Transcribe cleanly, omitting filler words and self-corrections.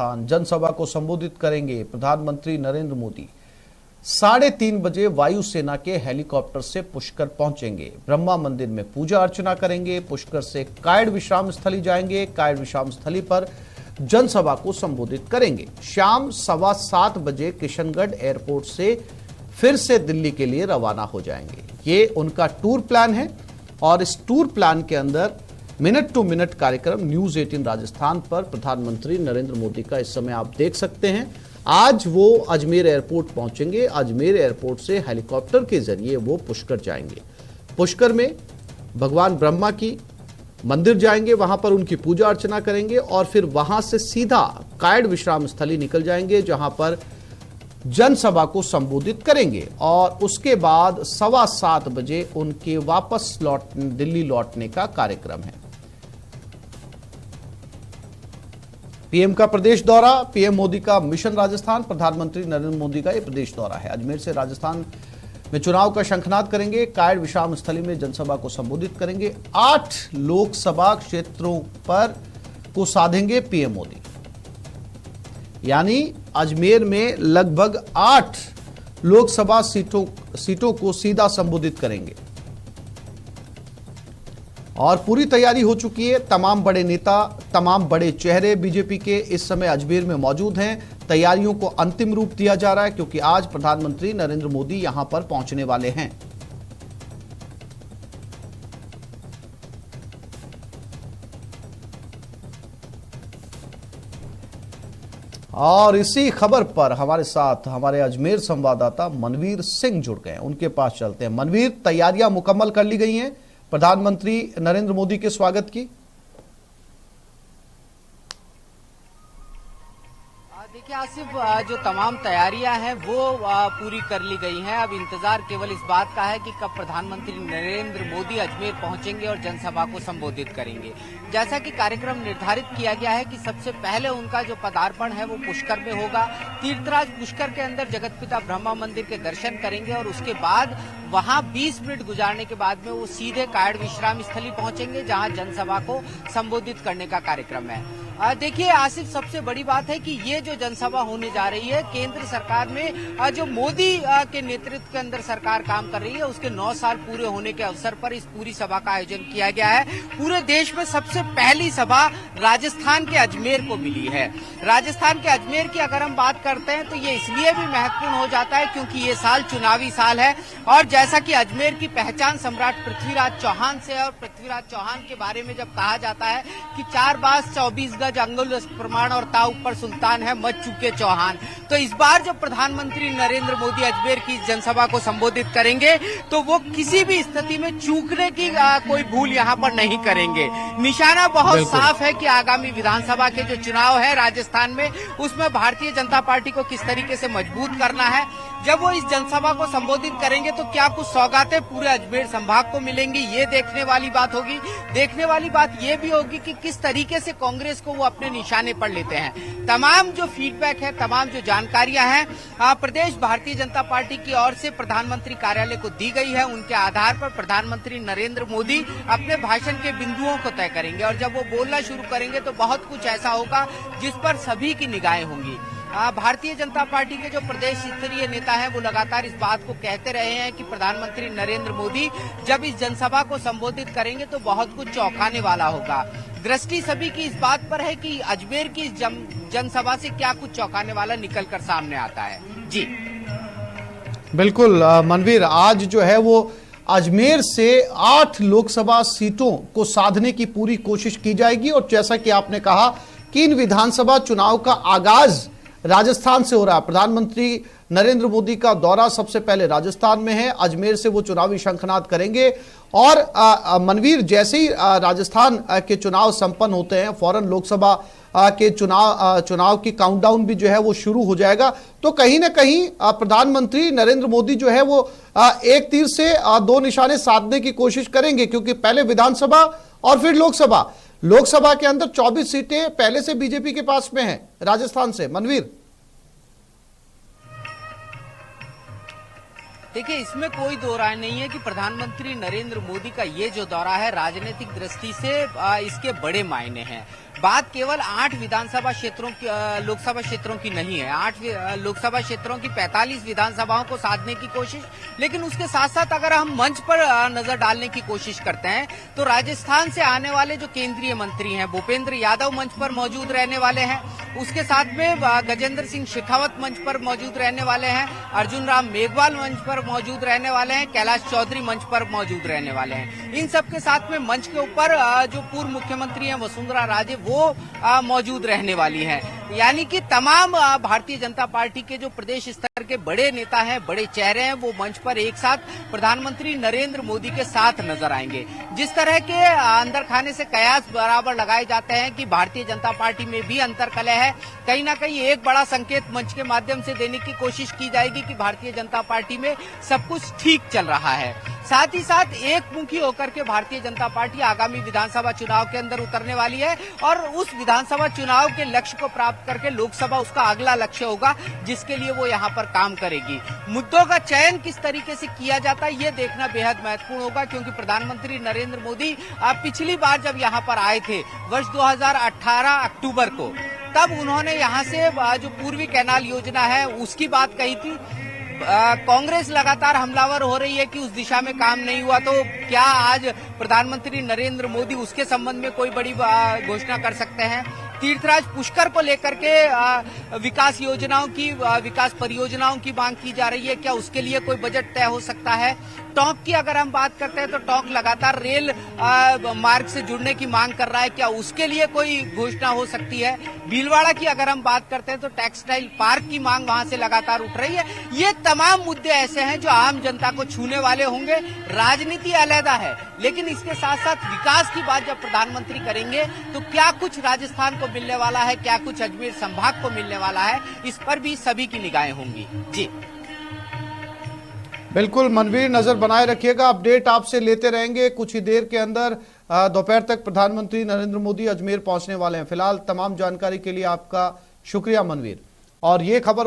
राजस्थान। जनसभा को संबोधित करेंगे प्रधानमंत्री नरेंद्र मोदी। 3:30 बजे वायुसेना के हेलीकॉप्टर से पुष्कर पहुंचेंगे। ब्रह्मा मंदिर में पूजा अर्चना करेंगे। पुष्कर से कायड़ विश्राम स्थली जाएंगे। कायड़ विश्राम स्थली पर जनसभा को संबोधित करेंगे। शाम 7:15 बजे किशनगढ़ एयरपोर्ट से फिर से दिल्ली के लिए रवाना हो जाएंगे। ये उनका टूर प्लान है और इस टूर प्लान के अंदर मिनट टू मिनट कार्यक्रम न्यूज 18 राजस्थान पर प्रधानमंत्री नरेंद्र मोदी का इस समय आप देख सकते हैं। आज वो अजमेर एयरपोर्ट पहुंचेंगे। अजमेर एयरपोर्ट से हेलीकॉप्टर के जरिए वो पुष्कर जाएंगे। पुष्कर में भगवान ब्रह्मा की मंदिर जाएंगे, वहां पर उनकी पूजा अर्चना करेंगे और फिर वहां से सीधा कायड़ विश्राम स्थली निकल जाएंगे, जहां पर जनसभा को संबोधित करेंगे और उसके बाद 7:15 बजे उनके वापस दिल्ली लौटने का कार्यक्रम है। पीएम का प्रदेश दौरा, पीएम मोदी का मिशन राजस्थान, प्रधानमंत्री नरेंद्र मोदी का यह प्रदेश दौरा है। अजमेर से राजस्थान में चुनाव का शंखनाद करेंगे। कायड़ विश्राम स्थली में जनसभा को संबोधित करेंगे। 8 लोकसभा क्षेत्रों पर को साधेंगे पीएम मोदी, यानी अजमेर में लगभग 8 लोकसभा सीटों को सीधा संबोधित करेंगे और पूरी तैयारी हो चुकी है। तमाम बड़े नेता, तमाम बड़े चेहरे बीजेपी के इस समय अजमेर में मौजूद हैं। तैयारियों को अंतिम रूप दिया जा रहा है क्योंकि आज प्रधानमंत्री नरेंद्र मोदी यहां पर पहुंचने वाले हैं। और इसी खबर पर हमारे साथ हमारे अजमेर संवाददाता मनवीर सिंह जुड़ गए हैं। उनके पास चलते हैं। मनवीर, तैयारियां मुकम्मल कर ली गई हैं प्रधानमंत्री नरेंद्र मोदी के स्वागत की? देखिए आसिफ, जो तमाम तैयारियां हैं वो पूरी कर ली गई हैं। अब इंतजार केवल इस बात का है कि कब प्रधानमंत्री नरेंद्र मोदी अजमेर पहुंचेंगे और जनसभा को संबोधित करेंगे। जैसा कि कार्यक्रम निर्धारित किया गया है कि सबसे पहले उनका जो पदार्पण है वो पुष्कर में होगा। तीर्थराज पुष्कर के अंदर जगतपिता ब्रह्मा मंदिर के दर्शन करेंगे और उसके बाद वहां 20 मिनट गुजारने के बाद में वो सीधे कायड़ विश्राम स्थली पहुंचेंगे, जहां जनसभा को संबोधित करने का कार्यक्रम है। देखिए आसिफ, सबसे बड़ी बात है कि ये जो जनसभा होने जा रही है, केंद्र सरकार में जो मोदी के नेतृत्व के अंदर सरकार काम कर रही है, उसके 9 साल पूरे होने के अवसर पर इस पूरी सभा का आयोजन किया गया है। पूरे देश में सबसे पहली सभा राजस्थान के अजमेर को मिली है। राजस्थान के अजमेर की अगर हम बात करते हैं तो ये इसलिए भी महत्वपूर्ण हो जाता है क्योंकि ये साल चुनावी साल है और जैसा कि अजमेर की पहचान सम्राट पृथ्वीराज चौहान से, और पृथ्वीराज चौहान के बारे में जब कहा जाता है कि 4 बास 24 गज अंगुल प्रमाण और ता ऊपर सुल्तान है मच चुके चौहान, तो इस बार जब प्रधानमंत्री नरेंद्र मोदी अजमेर की जनसभा को संबोधित करेंगे तो वो किसी भी स्थिति में चूकने की कोई भूल यहाँ पर नहीं करेंगे। निशाना बहुत साफ है कि आगामी विधानसभा के जो चुनाव है राजस्थान में, उसमें भारतीय जनता पार्टी को किस तरीके से मजबूत करना है। जब वो इस जनसभा को संबोधित करेंगे तो क्या कुछ सौगातें पूरे अजमेर संभाग को मिलेंगी, ये देखने वाली बात होगी। देखने वाली बात ये भी होगी कि किस तरीके से कांग्रेस को वो अपने निशाने पर लेते हैं। तमाम जो फीडबैक है, तमाम जो जानकारियां हैं प्रदेश भारतीय जनता पार्टी की ओर से प्रधानमंत्री कार्यालय को दी गई है। उनके आधार पर प्रधानमंत्री नरेंद्र मोदी अपने भाषण के बिंदुओं को तय करेंगे और जब वो बोलना शुरू करेंगे तो बहुत कुछ ऐसा होगा जिस पर सभी की निगाहें होंगी। भारतीय जनता पार्टी के जो प्रदेश स्तरीय नेता हैं वो लगातार इस बात को कहते रहे हैं कि प्रधानमंत्री नरेंद्र मोदी जब इस जनसभा को संबोधित करेंगे तो बहुत कुछ चौंकाने वाला होगा। दृष्टि सभी की इस बात पर है कि अजमेर की जनसभा से क्या कुछ चौंकाने वाला निकलकर सामने आता है। जी बिल्कुल मनवीर, आज जो है वो अजमेर से 8 लोकसभा सीटों को साधने की पूरी कोशिश की जाएगी और जैसा कि आपने कहा कि इन विधानसभा चुनाव का आगाज राजस्थान से हो रहा है। प्रधानमंत्री नरेंद्र मोदी का दौरा सबसे पहले राजस्थान में है। अजमेर से वो चुनावी शंखनाद करेंगे और मनवीर, जैसे ही राजस्थान के चुनाव संपन्न होते हैं फौरन लोकसभा के चुनाव की काउंटडाउन भी जो है वो शुरू हो जाएगा। तो कहीं ना कहीं प्रधानमंत्री नरेंद्र मोदी जो है वो एक तीर से 2 निशाने साधने की कोशिश करेंगे क्योंकि पहले विधानसभा और फिर लोकसभा। लोकसभा के अंदर 24 सीटें पहले से बीजेपी के पास में हैं राजस्थान से। मनवीर, देखिए, इसमें कोई दो राय नहीं है कि प्रधानमंत्री नरेंद्र मोदी का ये जो दौरा है राजनीतिक दृष्टि से इसके बड़े मायने हैं। बात केवल 8 विधानसभा क्षेत्रों की लोकसभा क्षेत्रों की नहीं है। 8 लोकसभा क्षेत्रों की 45 विधानसभाओं को साधने की कोशिश, लेकिन उसके साथ साथ अगर हम मंच पर नजर डालने की कोशिश करते हैं तो राजस्थान से आने वाले जो केंद्रीय मंत्री हैं, भूपेंद्र यादव मंच पर मौजूद रहने वाले हैं। उसके साथ में गजेंद्र सिंह शेखावत मंच पर मौजूद रहने वाले हैं, अर्जुन राम मेघवाल मंच पर मौजूद रहने वाले हैं, कैलाश चौधरी मंच पर मौजूद रहने वाले हैं। इन सबके साथ में मंच के ऊपर जो पूर्व मुख्यमंत्री हैं वसुंधरा राजे वो मौजूद रहने वाली हैं। यानी कि तमाम भारतीय जनता पार्टी के जो प्रदेश स्तर के बड़े नेता हैं, बड़े चेहरे हैं, वो मंच पर एक साथ प्रधानमंत्री नरेंद्र मोदी के साथ नजर आएंगे। जिस तरह के अंदर खाने से कयास बराबर लगाए जाते हैं कि भारतीय जनता पार्टी में भी अंतर्कलह है, कहीं ना कहीं एक बड़ा संकेत मंच के माध्यम से देने की कोशिश की जाएगी कि भारतीय जनता पार्टी में सब कुछ ठीक चल रहा है। साथ ही साथ एक मुखी होकर के भारतीय जनता पार्टी आगामी विधानसभा चुनाव के अंदर उतरने वाली है और उस विधानसभा चुनाव के लक्ष्य को प्राप्त करके लोकसभा उसका अगला लक्ष्य होगा, जिसके लिए वो यहाँ पर काम करेगी। मुद्दों का चयन किस तरीके से किया जाता है ये देखना बेहद महत्वपूर्ण होगा, क्योंकि प्रधानमंत्री नरेंद्र मोदी पिछली बार जब यहाँ पर आए थे वर्ष 2018 अक्टूबर को, तब उन्होंने यहाँ से जो पूर्वी कैनाल योजना है उसकी बात कही थी। कांग्रेस लगातार हमलावर हो रही है कि उस दिशा में काम नहीं हुआ, तो क्या आज प्रधानमंत्री नरेंद्र मोदी उसके संबंध में कोई बड़ी घोषणा कर सकते हैं? तीर्थराज पुष्कर को लेकर के विकास योजनाओं की, विकास परियोजनाओं की मांग की जा रही है, क्या उसके लिए कोई बजट तय हो सकता है? टोंक की अगर हम बात करते हैं तो टोंक लगातार रेल मार्ग से जुड़ने की मांग कर रहा है, क्या उसके लिए कोई घोषणा हो सकती है? भीलवाड़ा की अगर हम बात करते हैं तो टेक्सटाइल पार्क की मांग वहां से लगातार उठ रही है। ये तमाम मुद्दे ऐसे हैं जो आम जनता को छूने वाले होंगे। राजनीति अलहदा है, लेकिन इसके साथ साथ विकास की बात जब प्रधानमंत्री करेंगे तो क्या कुछ राजस्थान को मिलने वाला है, क्या कुछ अजमेर संभाग को मिलने वाला है, इस पर भी सभी की निगाहें होंगी। जी बिल्कुल मनवीर, नजर बनाए रखिएगा, अपडेट आपसे लेते रहेंगे। कुछ ही देर के अंदर दोपहर तक प्रधानमंत्री नरेंद्र मोदी अजमेर पहुंचने वाले हैं। फिलहाल तमाम जानकारी के लिए आपका शुक्रिया मनवीर। और ये खबर